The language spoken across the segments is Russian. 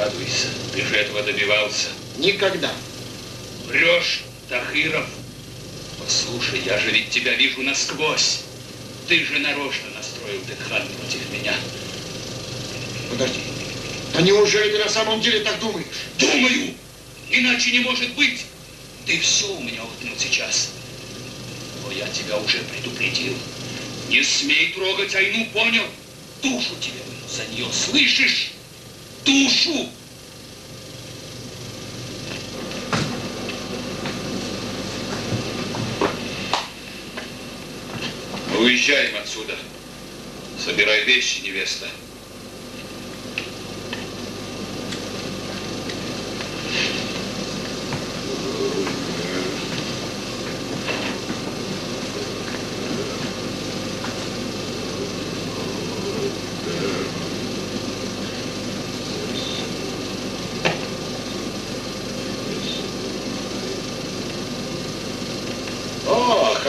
радуйся. Ты же этого добивался. Никогда. Врешь, Тахиров. Послушай, я же ведь тебя вижу насквозь. Ты же нарочно настроил Декхан против меня. Подожди. Да неужели ты на самом деле так думаешь? Думаю! Иначе не может быть. Ты все у меня отнял сейчас. Но я тебя уже предупредил. Не смей трогать Айну, понял? Душу тебе выну за нее, слышишь? Душу! Уезжаем отсюда. Собирай вещи, невеста.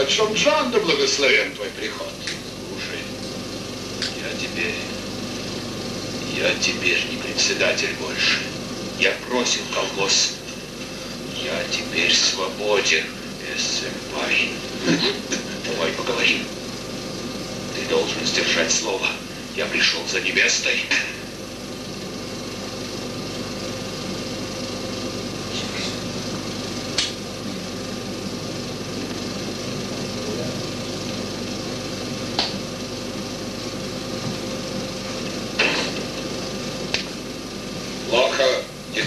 Шамджан, да благословен твой приход. Слушай, я теперь не председатель больше. Я бросил колхоз. Я теперь свободен, эс-сэмпай. Давай поговорим. Ты должен сдержать слово. Я пришел за невестой.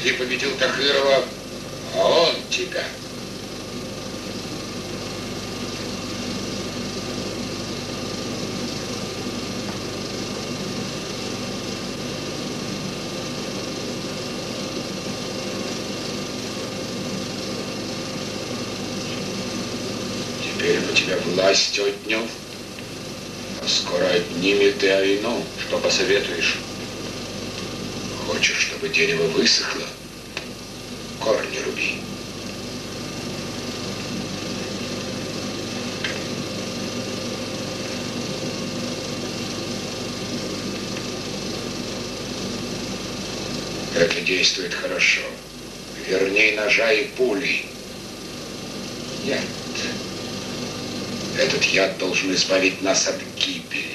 Ты победил Тахирова, а он тебя. Теперь он у тебя власть отнял, а скоро отнимет и Айну. Что посоветуешь? Хочешь, чтобы дерево высохло? Корни руби. Это действует хорошо. Верней ножа и пули. Яд. Этот яд должен избавить нас от гибели.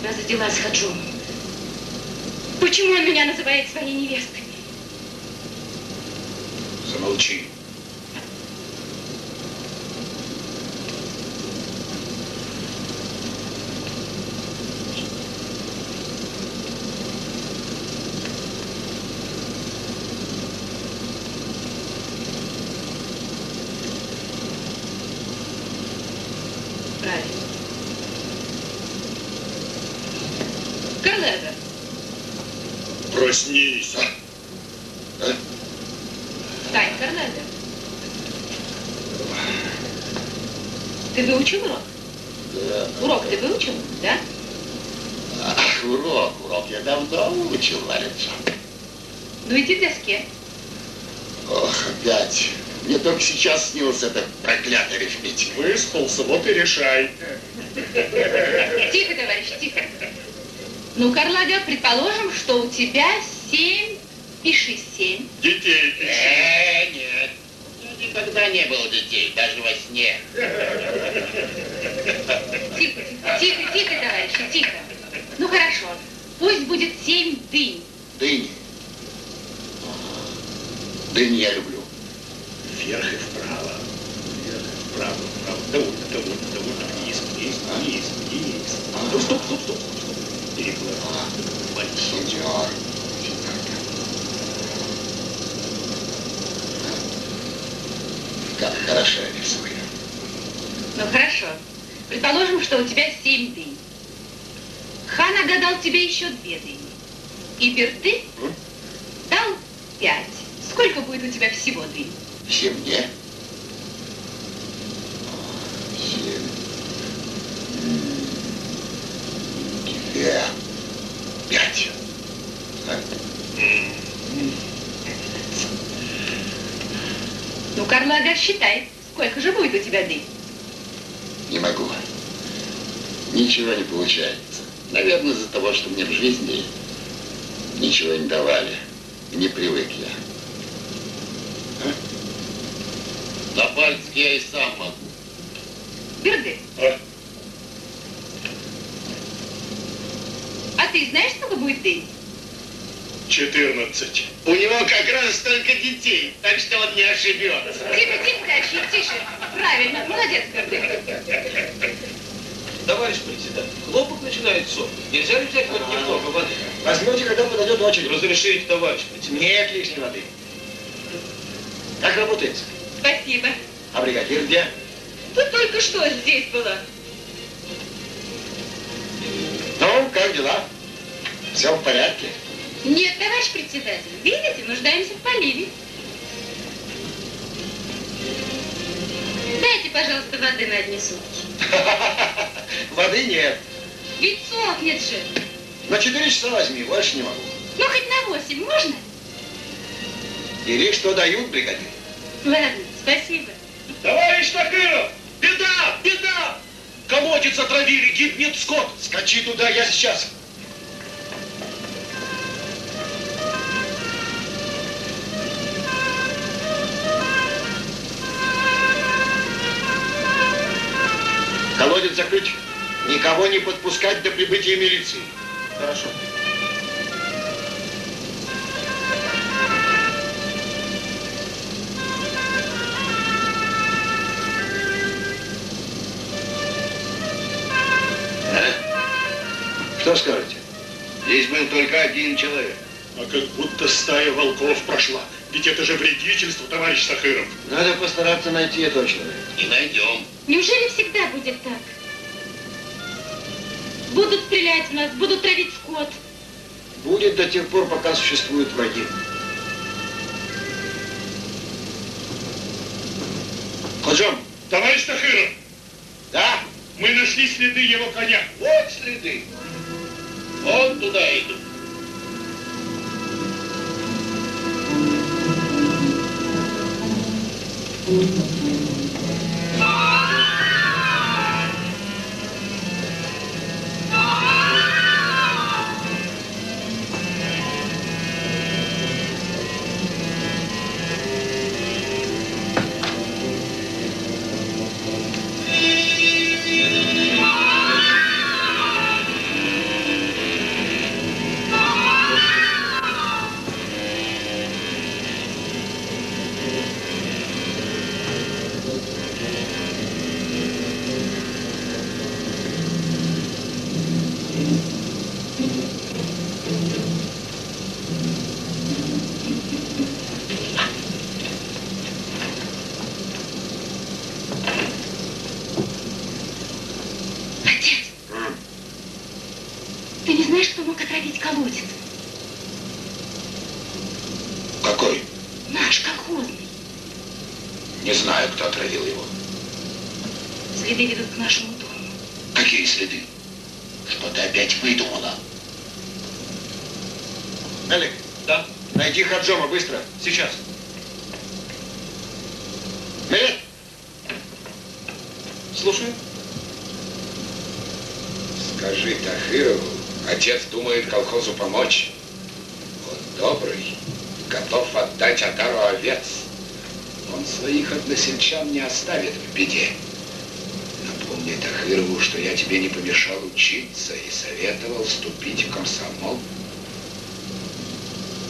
За дела с Хаджом. Почему он меня называет своей невестой? Замолчи. Проснись, а? Встань, Корнелия. Ты выучил урок? Да. Урок ты выучил, да? Урок я давно выучил, Валентин. Ну иди к доске. Ох, опять. Мне только сейчас снился этот проклятый арифметик. Выспался, вот и решай. Тихо, товарищ, тихо. Ну, Карлага, предположим, что у тебя 7, пиши 7. Детей пиши. Нет. Никогда не было детей, даже во сне. Тихо, товарищи, тихо. Ну, хорошо. Пусть будет 7 дынь. Дыни. Дыни я люблю. Вверх и вправо. Вверх и вправо, вправо. Довольно. Вниз. Стоп. Перекладывай. Сеньор. Хорошо, рисую. Ну хорошо. Предположим, что у тебя 7 дынь. Хан огадал тебе еще 2 дыни. И Берды дал 5. Сколько будет у тебя всего дынь? Все мне? 7. 2. 5. Ну, Карлага, считай, сколько же будет у тебя дынь? Не могу. Ничего не получается. Наверное, из-за того, что мне в жизни ничего не давали. Не привык я. На пальцах я и сам могу. Берды. А ты знаешь, сколько будет дынь? 14. У него как раз столько детей, так что он не ошибется. Тихо, тихо, дальше, тише. Правильно, молодец, Берды. Товарищ председатель, хлопок начинает сохнуть. Нельзя ли взять хоть немного воды? Возьмете, когда подойдет очередь. Разрешите, товарищ председатель. Нет лишней воды. Как работается? Спасибо. А бригадир где? Тут только что здесь была. Ну, как дела? Все в порядке? Нет, товарищ председатель, видите, нуждаемся в поливе. Дайте, пожалуйста, воды на одни сутки. Воды нет. Ведь сохнет же. На 4 часа возьми, больше не могу. Ну, хоть на 8 можно? Бери, что дают, бригадир. Ладно, спасибо. Товарищ Тахыров! Беда! Беда! Колодец отравили, гибнет скот! Скачи туда, я сейчас. Колодец закрыть. Никого не подпускать до прибытия милиции. Хорошо. Что скажете? Здесь был только один человек. А как будто стая волков прошла. Ведь это же вредительство, товарищ Тахыров. Надо постараться найти этого человека. И найдем. Неужели всегда будет так? Будут стрелять в нас, будут травить скот. Будет до тех пор, пока существуют враги. Ходжам. Товарищ Тахыров, Да? мы нашли следы его коня. Вот следы. Вон туда идут. Ты не знаешь, кто мог отравить колодец? Какой? Наш колхозный. Не знаю, кто отравил его. Следы ведут к нашему дому. Какие следы? Что ты опять выдумала? Мелик, Да, найди Хаджома быстро. сейчас. Мелик! Слушаю. Скажи Тахырову, отец думает колхозу помочь. Он добрый, готов отдать отару овец. Он своих односельчан не оставит в беде. Напомни Тахырову, что я тебе не помешал учиться и советовал вступить в комсомол.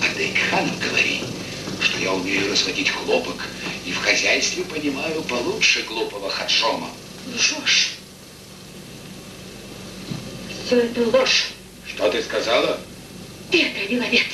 А ты к хану говори, что я умею разводить хлопок и в хозяйстве понимаю получше глупого Хаджома. Лжешь. Все это ложь. Что ты сказала? Ты отравил овец.